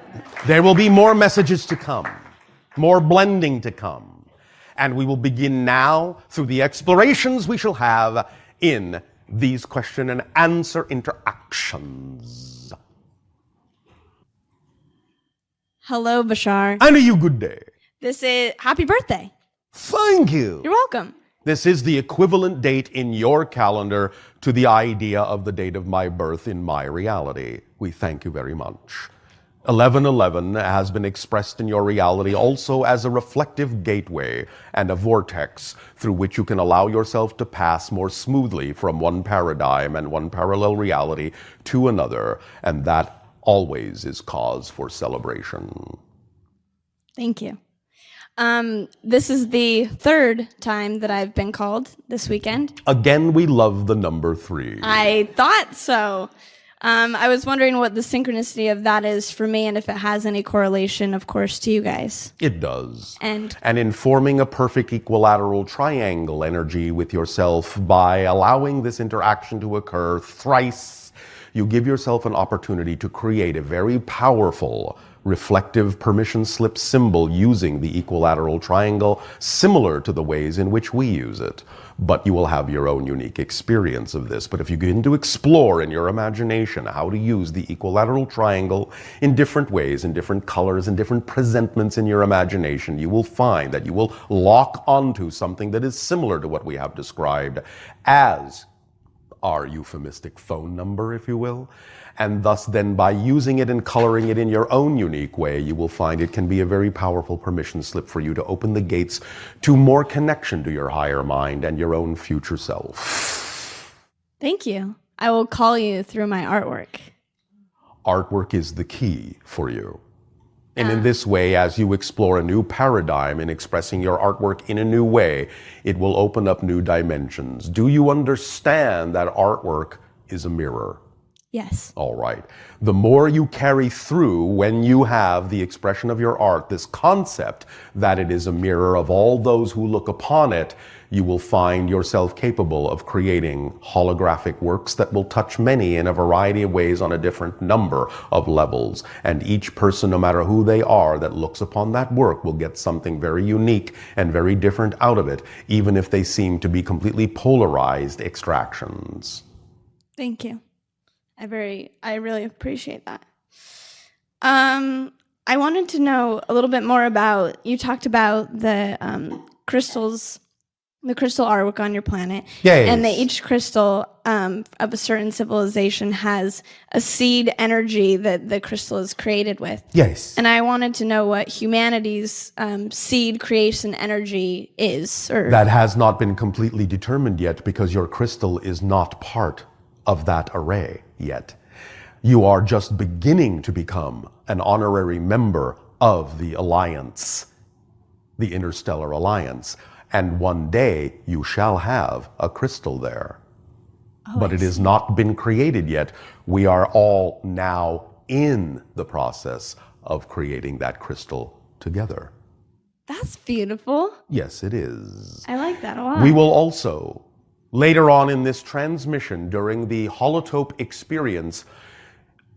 There will be more messages to come, more blending to come, and we will begin now through the explorations we shall have in these question and answer interactions. Hello, Bashar. And a you good day. This is happy birthday. Thank you. You're welcome. This is the equivalent date in your calendar to the idea of the date of my birth in my reality. We thank you very much. 1111 has been expressed in your reality also as a reflective gateway and a vortex through which you can allow yourself to pass more smoothly from one paradigm and one parallel reality to another, and that always is cause for celebration. Thank you. This is the third time that I've been called this weekend. Again, we love the number 3. I thought so. I was wondering what the synchronicity of that is for me, and if it has any correlation, of course, to you guys. It does. And in forming a perfect equilateral triangle energy with yourself by allowing this interaction to occur thrice, you give yourself an opportunity to create a very powerful reflective permission slip symbol using the equilateral triangle, similar to the ways in which we use it. But you will have your own unique experience of this. But if you begin to explore in your imagination how to use the equilateral triangle in different ways, in different colors, in different presentments in your imagination, you will find that you will lock onto something that is similar to what we have described as our euphemistic phone number, if you will. And thus then by using it and coloring it in your own unique way, you will find it can be a very powerful permission slip for you to open the gates to more connection to your higher mind and your own future self. thank you. I will call you through my artwork. Artwork is the key for you. And in this way, as you explore a new paradigm in expressing your artwork in a new way, it will open up new dimensions. Do you understand that artwork is a mirror? Yes. All right. The more you carry through when you have the expression of your art, this concept that it is a mirror of all those who look upon it, you will find yourself capable of creating holographic works that will touch many in a variety of ways on a different number of levels. And each person, no matter who they are, that looks upon that work will get something very unique and very different out of it, even if they seem to be completely polarized extractions. Thank you. I really appreciate that. I wanted to know a little bit more about, you talked about the crystals, the crystal artwork on your planet. Yes. And that each crystal of a certain civilization has a seed energy that the crystal is created with. Yes. And I wanted to know what humanity's seed creation energy is. That has not been completely determined yet because your crystal is not part of that array yet. You are just beginning to become an honorary member of the Alliance, the Interstellar Alliance, and one day you shall have a crystal there. But it has not been created yet. We are all now in the process of creating that crystal together. That's beautiful. Yes, it is. I like that a lot. We will also, later on in this transmission during the holotope experience,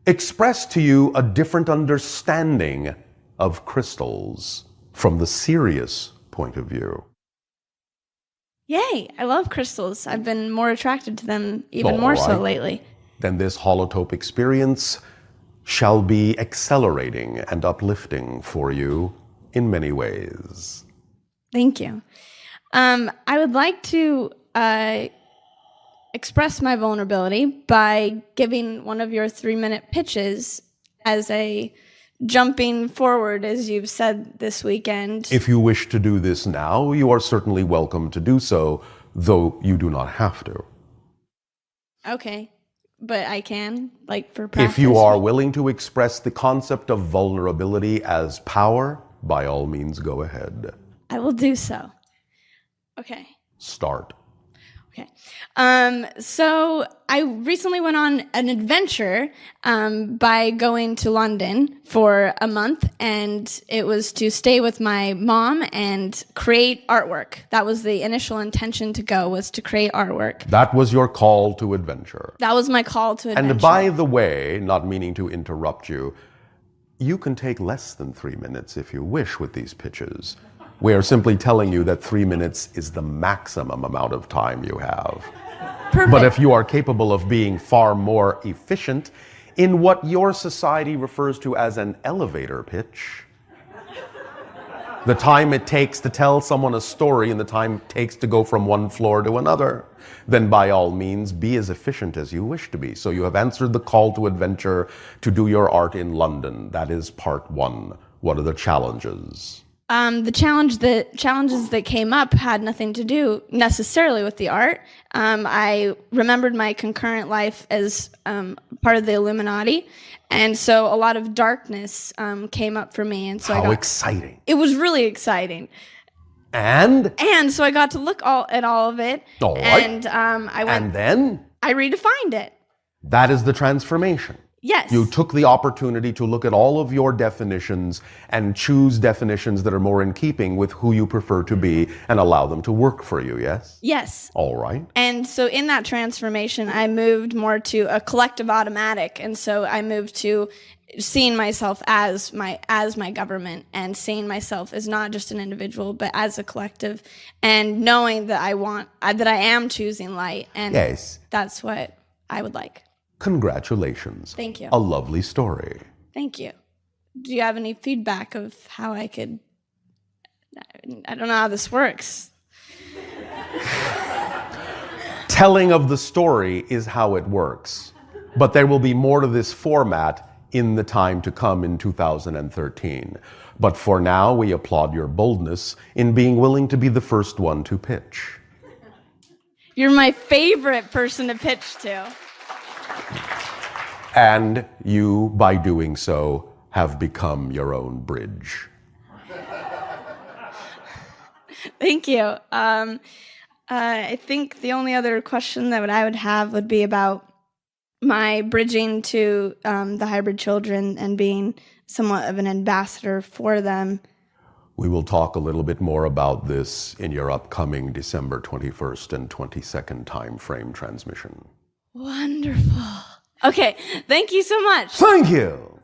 express to you a different understanding of crystals from the serious point of view. Yay, I love crystals. I've been more attracted to them even All more so right. lately. Then this holotope experience shall be accelerating and uplifting for you in many ways. Thank you. I would like to express my vulnerability by giving one of your 3-minute pitches as a jumping forward, as you've said this weekend. If you wish to do this now, you are certainly welcome to do so, though you do not have to. Okay, but I can, like, for practice. If you are willing to express the concept of vulnerability as power, by all means go ahead. I will do so. Okay. Start. Okay. So I recently went on an adventure by going to London for a month, and it was to stay with my mom and create artwork. That was the initial intention to go, was to create artwork. That was your call to adventure. That was my call to adventure. And by the way, not meaning to interrupt you, you can take less than 3 minutes if you wish with these pitches. We are simply telling you that 3 minutes is the maximum amount of time you have. Perfect. But if you are capable of being far more efficient in what your society refers to as an elevator pitch, the time it takes to tell someone a story and the time it takes to go from one floor to another, then by all means be as efficient as you wish to be. So you have answered the call to adventure to do your art in London. That is part 1. What are the challenges? The challenges that came up had nothing to do necessarily with the art. I remembered my concurrent life as part of the Illuminati, and so a lot of darkness came up for me. And so How exciting! It was really exciting. And so I got to look at all of it. All right. And I went. And then I redefined it. that is the transformation. Yes. You took the opportunity to look at all of your definitions and choose definitions that are more in keeping with who you prefer to be and allow them to work for you, yes? Yes. All right. And so in that transformation, I moved more to a collective automatic. And so I moved to seeing myself as my government and seeing myself as not just an individual, but as a collective, and knowing that I am choosing light. And Yes. that's what I would like. Congratulations. Thank you. A lovely story. Thank you. Do you have any feedback of how I could? I don't know how this works. Telling of the story is how it works, but there will be more to this format in the time to come in 2013. But for now, we applaud your boldness in being willing to be the first one to pitch. You're my favorite person to pitch to. And you, by doing so, have become your own bridge. Thank you. I think the only other question that I would have would be about my bridging to the hybrid children and being somewhat of an ambassador for them. We will talk a little bit more about this in your upcoming December 21st and 22nd time frame transmission. Wonderful. Okay, thank you so much. Thank you.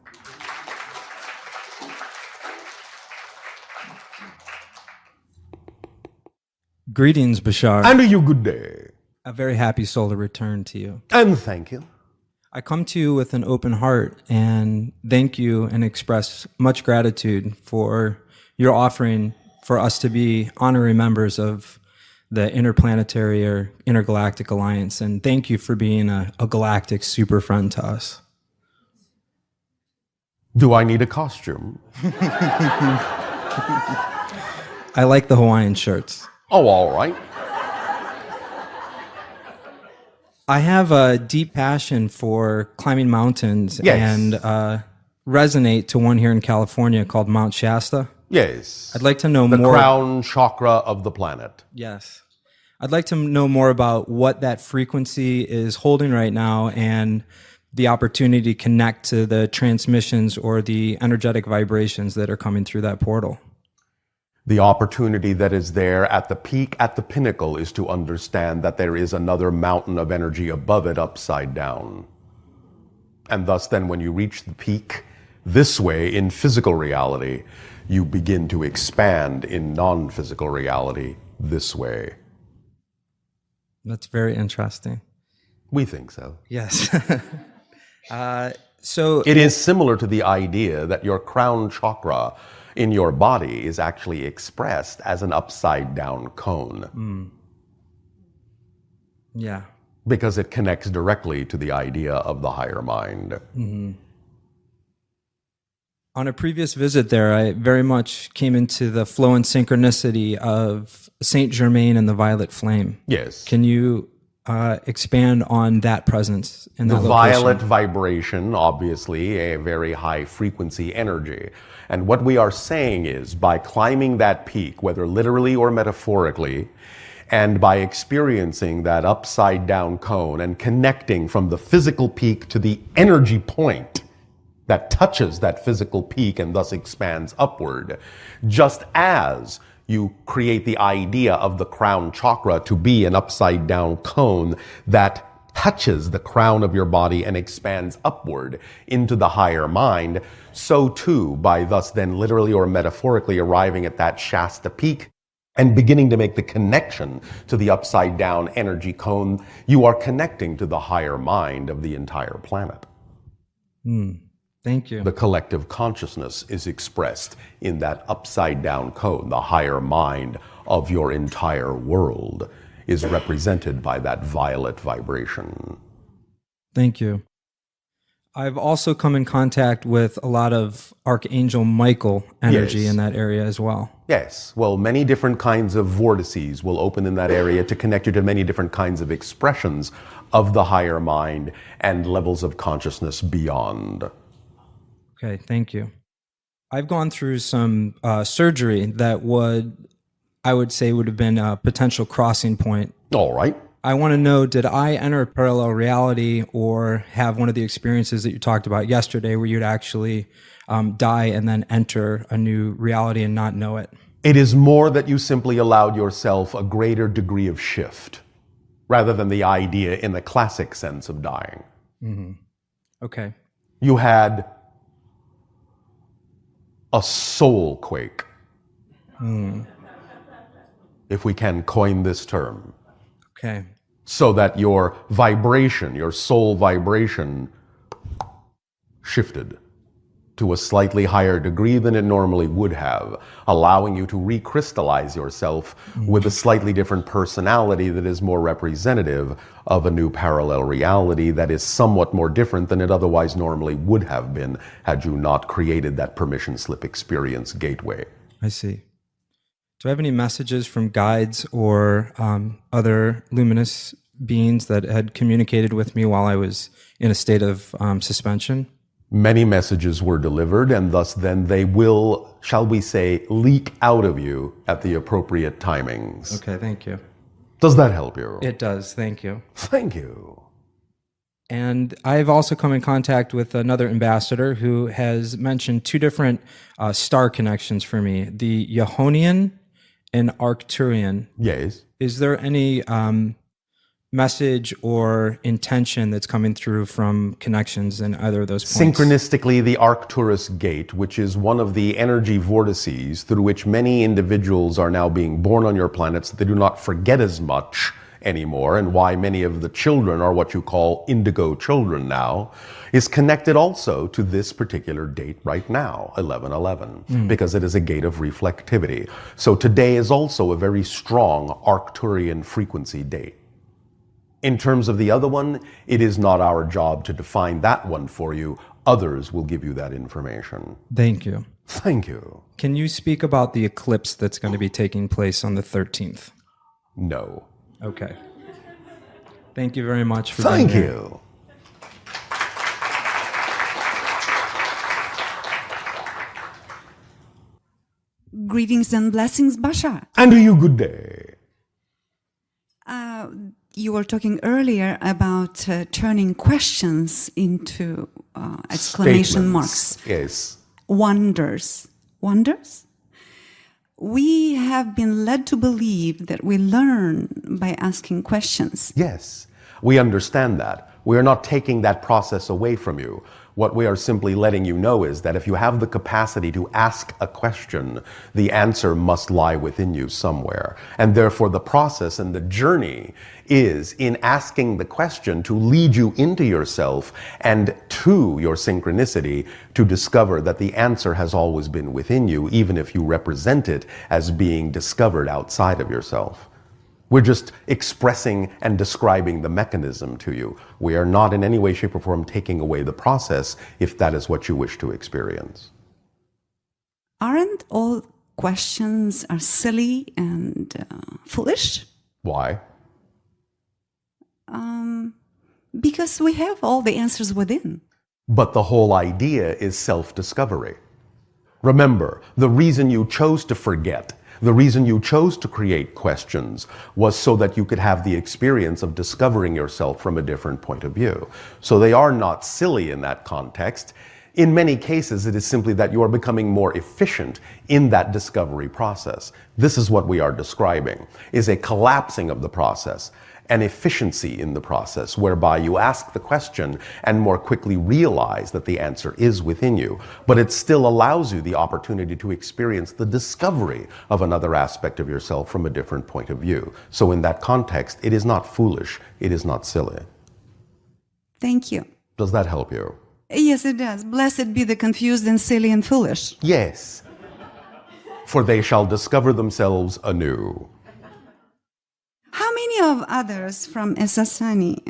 Greetings, Bashar. And you good day. A very happy soul to return to you. And thank you. I come to you with an open heart and thank you and express much gratitude for your offering for us to be honorary members of the Interplanetary or Intergalactic Alliance. And thank you for being a galactic super friend to us. Do I need a costume? I like the Hawaiian shirts. Oh, all right. I have a deep passion for climbing mountains and resonate to one here in California called Mount Shasta. Yes. I'd like to know the more. The crown chakra of the planet. Yes. I'd like to know more about what that frequency is holding right now and the opportunity to connect to the transmissions or the energetic vibrations that are coming through that portal? The opportunity that is there at the peak, at the pinnacle, is to understand that there is another mountain of energy above it, upside down. And thus then when you reach the peak, this way in physical reality, you begin to expand in non-physical reality this way. That's very interesting. We think so. Yes. So it is similar to the idea that your crown chakra in your body is actually expressed as an upside down cone. Yeah. Because it connects directly to the idea of the higher mind. Mm-hmm. On a previous visit there, I very much came into the flow and synchronicity of Saint Germain and the violet flame. Yes. Can you expand on that presence in that location? The violet vibration, obviously, a very high frequency energy. And what we are saying is, by climbing that peak, whether literally or metaphorically, and by experiencing that upside down cone and connecting from the physical peak to the energy point that touches that physical peak and thus expands upward, just as you create the idea of the crown chakra to be an upside down cone that touches the crown of your body and expands upward into the higher mind, so too, by thus then literally or metaphorically arriving at that Shasta peak and beginning to make the connection to the upside down energy cone, you are connecting to the higher mind of the entire planet. Thank you. The collective consciousness is expressed in that upside down cone. The higher mind of your entire world is represented by that violet vibration. Thank you. I've also come in contact with a lot of Archangel Michael energy in that area as well. Yes. Well, many different kinds of vortices will open in that area to connect you to many different kinds of expressions of the higher mind and levels of consciousness beyond. Okay, thank you. I've gone through some surgery that I would say would have been a potential crossing point. All right. I want to know, did I enter a parallel reality or have one of the experiences that you talked about yesterday where you'd actually die and then enter a new reality and not know it? It is more that you simply allowed yourself a greater degree of shift rather than the idea in the classic sense of dying. Mm-hmm. Okay. You had a soul quake, if we can coin this term. Okay. So that your vibration, your soul vibration, shifted to a slightly higher degree than it normally would have, allowing you to recrystallize yourself with a slightly different personality that is more representative of a new parallel reality that is somewhat more different than it otherwise normally would have been had you not created that permission slip experience gateway. I see. Do I have any messages from guides or other luminous beings that had communicated with me while I was in a state of suspension? Many messages were delivered, and thus then they will, shall we say, leak out of you at the appropriate timings. Okay, thank you. Does that help you? It does, thank you. Thank you. And I've also come in contact with another ambassador who has mentioned two different star connections for me, the Yahonian and Arcturian. Yes. Is there any message or intention that's coming through from connections in either of those points? Synchronistically, the Arcturus gate, which is one of the energy vortices through which many individuals are now being born on your planet so they do not forget as much anymore, and why many of the children are what you call indigo children now, is connected also to this particular date right now, 11/11, because it is a gate of reflectivity. So today is also a very strong Arcturian frequency date. In terms of the other one, it is not our job to define that one for you. Others will give you that information. Thank you. Thank you. Can you speak about the eclipse that's going to be taking place on the 13th? No. Okay. Thank you very much for Thank being here. you. Greetings and blessings, Bashar. And to you, good day. you were talking earlier about turning questions into exclamation marks. Yes. Wonders. Wonders? We have been led to believe that we learn by asking questions. Yes, we understand that. We are not taking that process away from you. What we are simply letting you know is that if you have the capacity to ask a question, the answer must lie within you somewhere. And therefore the process and the journey is in asking the question to lead you into yourself and to your synchronicity to discover that the answer has always been within you, even if you represent it as being discovered outside of yourself. We're just expressing and describing the mechanism to you. We are not in any way, shape, or form taking away the process if that is what you wish to experience. Aren't all questions are silly and foolish? Why? Because we have all the answers within. But the whole idea is self-discovery. Remember, the reason you chose to forget, the reason you chose to create questions was so that you could have the experience of discovering yourself from a different point of view. So they are not silly in that context. In many cases, it is simply that you are becoming more efficient in that discovery process. This is what we are describing, is a collapsing of the process, an efficiency in the process whereby you ask the question and more quickly realize that the answer is within you. But it still allows you the opportunity to experience the discovery of another aspect of yourself from a different point of view. So in that context, it is not foolish, it is not silly. Thank you. Does that help you? Yes, it does. Blessed be the confused and silly and foolish. Yes. For they shall discover themselves anew. How many of others from Esasani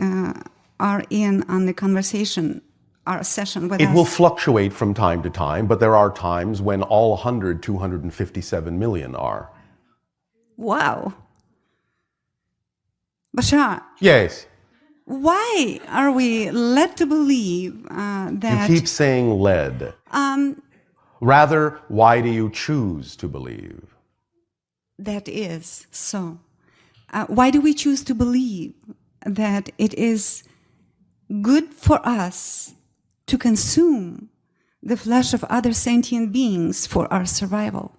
are in on the conversation, our session with us? It will fluctuate from time to time, but there are times when all 257 million are. Wow. Bashar. Yes. Why are we led to believe that... You keep saying led. Rather, why do you choose to believe? That is so. Why do we choose to believe that it is good for us to consume the flesh of other sentient beings for our survival?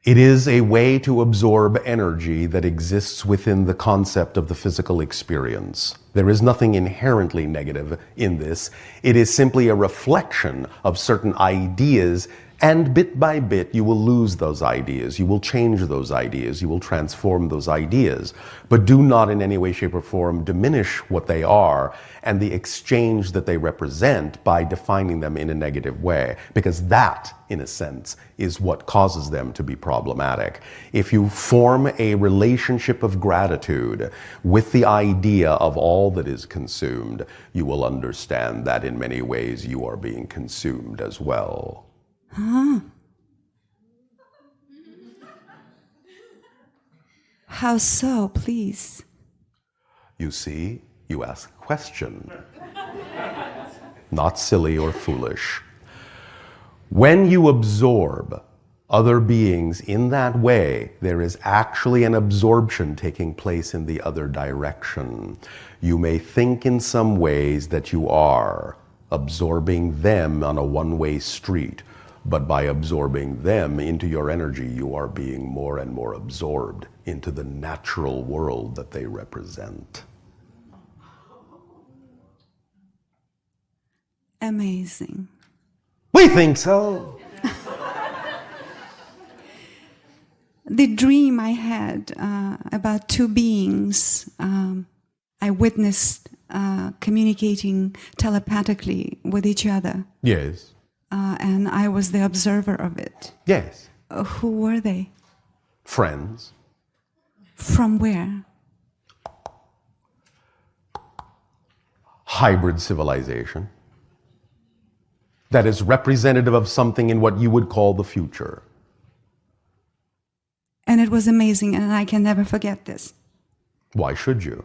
It is a way to absorb energy that exists within the concept of the physical experience. There is nothing inherently negative in this. It is simply a reflection of certain ideas, and bit by bit you will lose those ideas. You will change those ideas. You will transform those ideas. But do not in any way, shape, or form diminish what they are and the exchange that they represent by defining them in a negative way, because that, in a sense, is what causes them to be problematic. If you form a relationship of gratitude with the idea of all that is consumed, you will understand that in many ways you are being consumed as well. Huh. How so, please? You see, you ask a question. Not silly or foolish. When you absorb other beings in that way, there is actually an absorption taking place in the other direction. You may think in some ways that you are absorbing them on a one-way street, but by absorbing them into your energy, you are being more and more absorbed into the natural world that they represent. Amazing. We think so. The dream I had about two beings, I witnessed communicating telepathically with each other. Yes. And I was the observer of it. Yes. Who were they? Friends. From where? Hybrid civilization. That is representative of something in what you would call the future. And it was amazing, and I can never forget this. Why should you?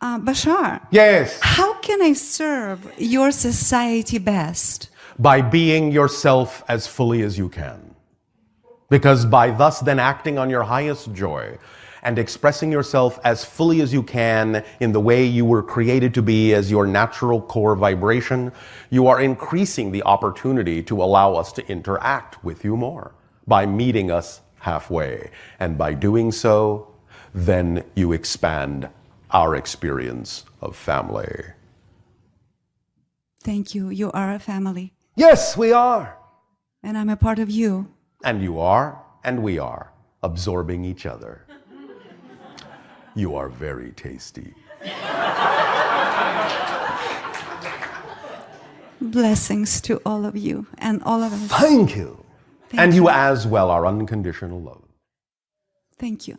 Bashar. Yes. How can I serve your society best? By being yourself as fully as you can. Because by thus then acting on your highest joy and expressing yourself as fully as you can in the way you were created to be as your natural core vibration, you are increasing the opportunity to allow us to interact with you more by meeting us halfway. And by doing so, then you expand our experience of family. Thank you. You are a family. Yes, we are. And I'm a part of you. And you are, and we are, absorbing each other. You are very tasty. Blessings to all of you and all of us. Thank you. Thank And you you as well, our unconditional love. Thank you.